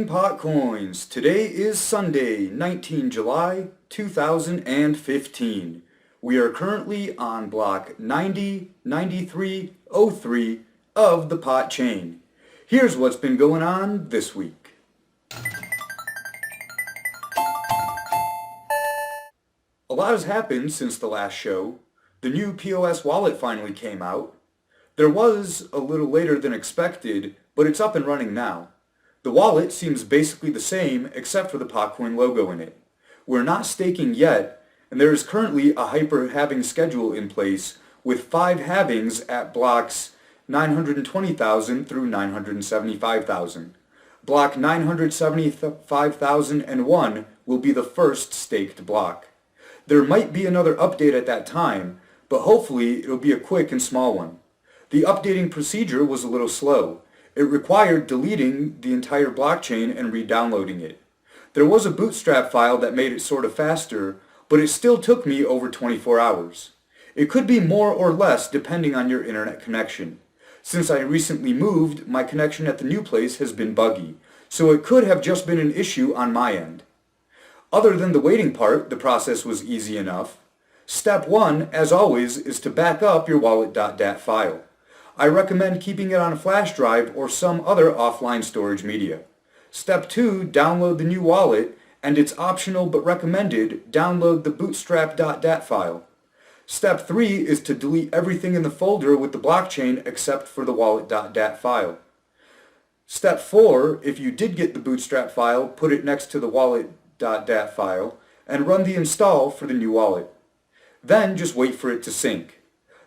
morning, PotCoins. Today is Sunday, 19 July 2015. We are currently on block 909303 of the Pot chain. Here's what's been going on this week. A lot has happened since the last show. The new POS wallet finally came out. There was a little later than expected, but it's up and running now. The wallet seems basically the same except for the PotCoin logo in it. We're not staking yet, and there is currently a hyper-halving schedule in place with 5 halvings at blocks 920,000 through 975,000. Block 975,001 will be the first staked block. There might be another update at that time, but hopefully it'll be a quick and small one. The updating procedure was a little slow. It required deleting the entire blockchain and re-downloading it. There was a bootstrap file that made it sort of faster, but it still took me over 24 hours. It could be more or less depending on your internet connection. Since I recently moved, my connection at the new place has been buggy, so it could have just been an issue on my end. Other than the waiting part, the process was easy enough. Step 1, as always, is to back up your wallet.dat file. I recommend keeping it on a flash drive or some other offline storage media. Step 2, download the new wallet, and it's optional but recommended, download the bootstrap.dat file. Step 3 is to delete everything in the folder with the blockchain except for the wallet.dat file. Step 4, if you did get the bootstrap file, put it next to the wallet.dat file, and run the install for the new wallet. Then just wait for it to sync.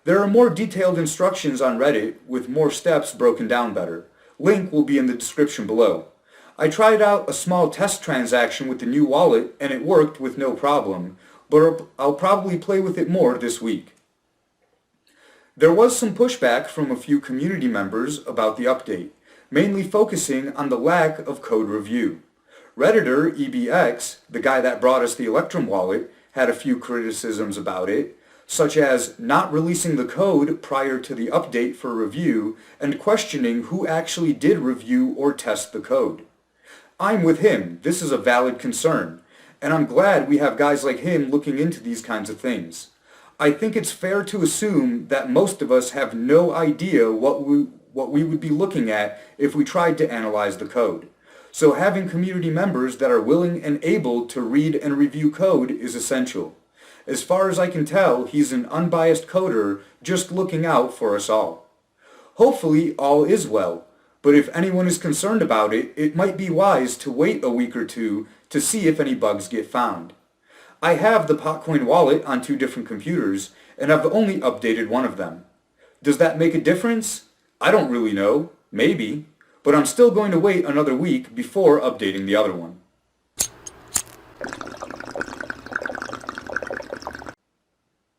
There are more detailed instructions on Reddit with more steps broken down better. Link will be in the description below. I tried out a small test transaction with the new wallet and it worked with no problem, but I'll probably play with it more this week. There was some pushback from a few community members about the update, mainly focusing on the lack of code review. Redditor EBX, the guy that brought us the Electron wallet, had a few criticisms about it, such as not releasing the code prior to the update for review and questioning who actually did review or test the code. I'm with him. This is a valid concern, and I'm glad we have guys like him looking into these kinds of things. I think it's fair to assume that most of us have no idea what we would be looking at if we tried to analyze the code. So having community members that are willing and able to read and review code is essential. As far as I can tell, he's an unbiased coder just looking out for us all. Hopefully all is well, but if anyone is concerned about it, it might be wise to wait a week or two to see if any bugs get found. I have the PotCoin wallet on 2 different computers, and I've only updated one of them. Does that make a difference? I don't really know. Maybe. But I'm still going to wait another week before updating the other one.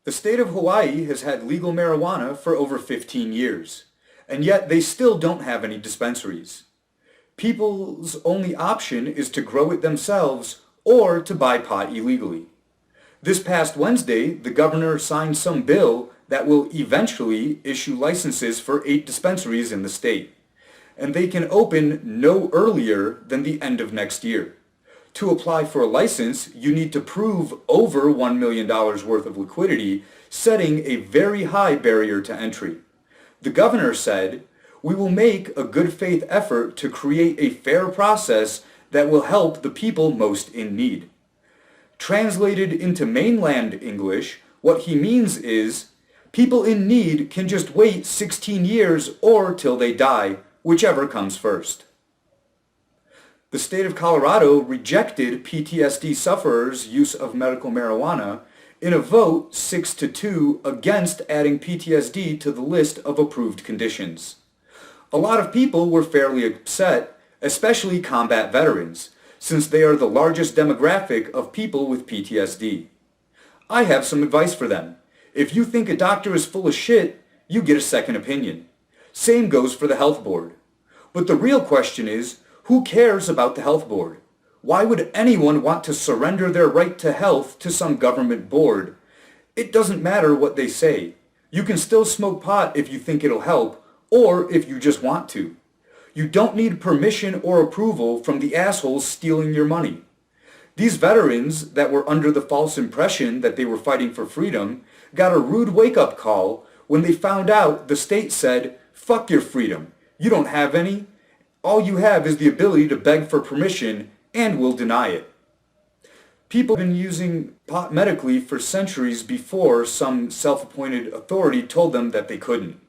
The state of Hawaii has had legal marijuana for over 15 years, and yet they still don't have any dispensaries. People's only option is to grow it themselves or to buy pot illegally. This past Wednesday, the governor signed some bill that will eventually issue licenses for 8 dispensaries in the state, and they can open no earlier than the end of next year. To apply for a license, you need to prove over $1 million worth of liquidity, setting a very high barrier to entry. The governor said, "We will make a good faith effort to create a fair process that will help the people most in need." Translated into mainland English, what he means is, people in need can just wait 16 years or till they die, whichever comes first. The state of Colorado rejected PTSD sufferers' use of medical marijuana in a vote 6-2 against adding PTSD to the list of approved conditions. A lot of people were fairly upset, especially combat veterans, since they are the largest demographic of people with PTSD. I have some advice for them. If you think a doctor is full of shit, you get a second opinion. Same goes for the health board. But the real question is, who cares about the health board? Why would anyone want to surrender their right to health to some government board? It doesn't matter what they say. You can still smoke pot if you think it'll help, or if you just want to. You don't need permission or approval from the assholes stealing your money. These veterans that were under the false impression that they were fighting for freedom got a rude wake-up call when they found out the state said, "Fuck your freedom. You don't have any. All you have is the ability to beg for permission, and we'll deny it." People have been using pot medically for centuries before some self-appointed authority told them that they couldn't.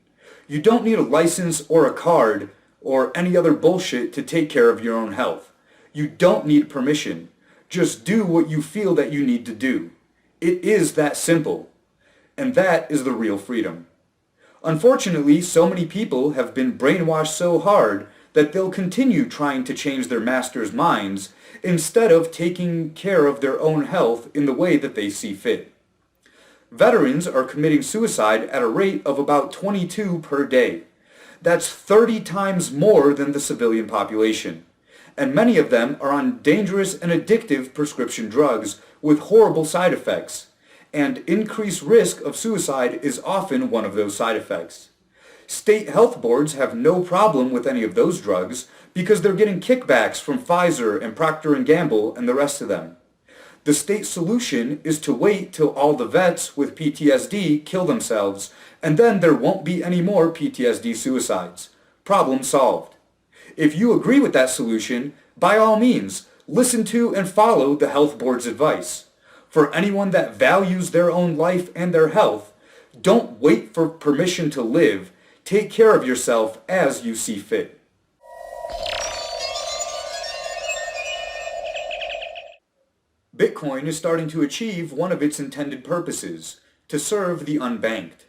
You don't need a license or a card or any other bullshit to take care of your own health. You don't need permission. Just do what you feel that you need to do. It is that simple. And that is the real freedom. Unfortunately, so many people have been brainwashed so hard that they'll continue trying to change their masters' minds instead of taking care of their own health in the way that they see fit. Veterans are committing suicide at a rate of about 22 per day. That's 30 times more than the civilian population. And many of them are on dangerous and addictive prescription drugs with horrible side effects. And increased risk of suicide is often one of those side effects. State health boards have no problem with any of those drugs because they're getting kickbacks from Pfizer and Procter & Gamble and the rest of them. The state solution is to wait till all the vets with PTSD kill themselves, and then there won't be any more PTSD suicides. Problem solved. If you agree with that solution, by all means, listen to and follow the health board's advice. For anyone that values their own life and their health, don't wait for permission to live. Take care of yourself as you see fit. Bitcoin is starting to achieve one of its intended purposes, to serve the unbanked.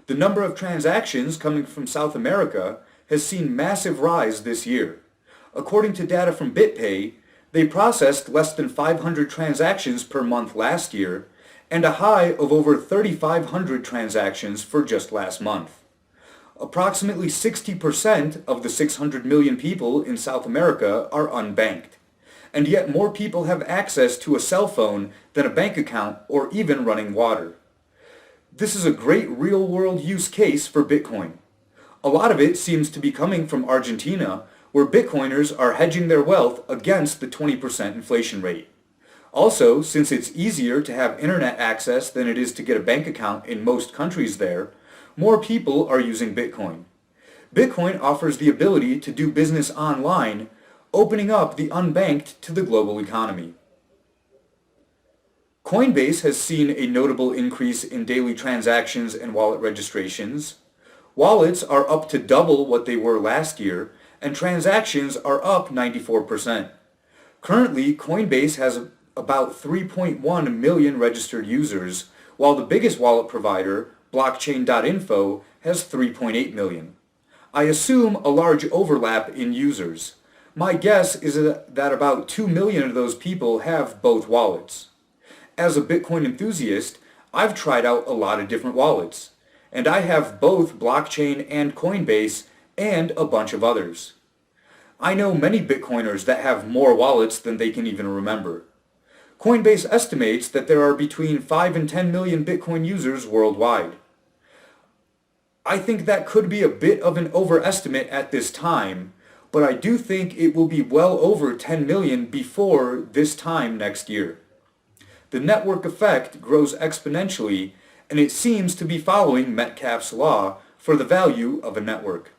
The number of transactions coming from South America has seen massive rise this year. According to data from BitPay, they processed less than 500 transactions per month last year, and a high of over 3,500 transactions for just last month. Approximately 60% of the 600 million people in South America are unbanked, and yet more people have access to a cell phone than a bank account or even running water. This is a great real-world use case for Bitcoin. A lot of it seems to be coming from Argentina, where Bitcoiners are hedging their wealth against the 20% inflation rate. Also, since it's easier to have internet access than it is to get a bank account in most countries there, more people are using Bitcoin. Bitcoin offers the ability to do business online, opening up the unbanked to the global economy. Coinbase has seen a notable increase in daily transactions and wallet registrations. Wallets are up to double what they were last year, and transactions are up 94%. Currently, Coinbase has about 3.1 million registered users, while the biggest wallet provider, Blockchain.info, has 3.8 million. I assume a large overlap in users. My guess is that about 2 million of those people have both wallets. As a Bitcoin enthusiast, I've tried out a lot of different wallets, and I have both Blockchain and Coinbase and a bunch of others. I know many Bitcoiners that have more wallets than they can even remember. Coinbase estimates that there are between 5 and 10 million Bitcoin users worldwide. I think that could be a bit of an overestimate at this time, but I do think it will be well over 10 million before this time next year. The network effect grows exponentially, and it seems to be following Metcalfe's law for the value of a network.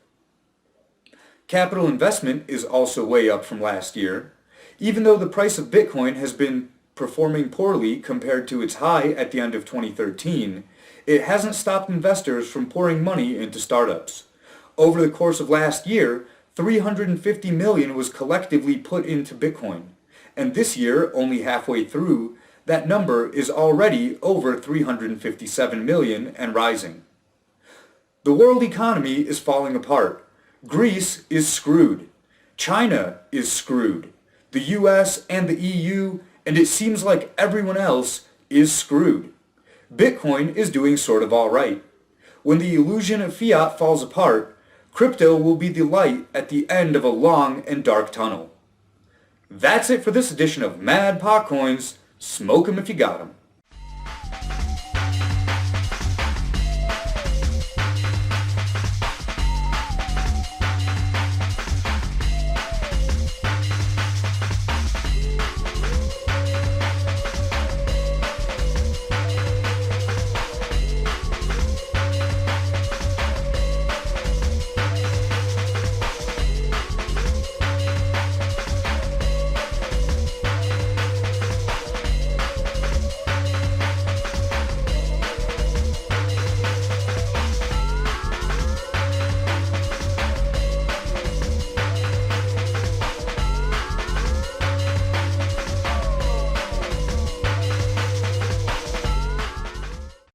Capital investment is also way up from last year. Even though the price of Bitcoin has been performing poorly compared to its high at the end of 2013, it hasn't stopped investors from pouring money into startups. Over the course of last year, $350 million was collectively put into Bitcoin, and this year, only halfway through, that number is already over $357 million and rising. The world economy is falling apart. Greece is screwed. China is screwed. The US and the EU, and it seems like everyone else, is screwed. Bitcoin is doing sort of all right. When the illusion of fiat falls apart, crypto will be the light at the end of a long and dark tunnel. That's it for this edition of Mad PotCoins. Smoke 'em if you got 'em.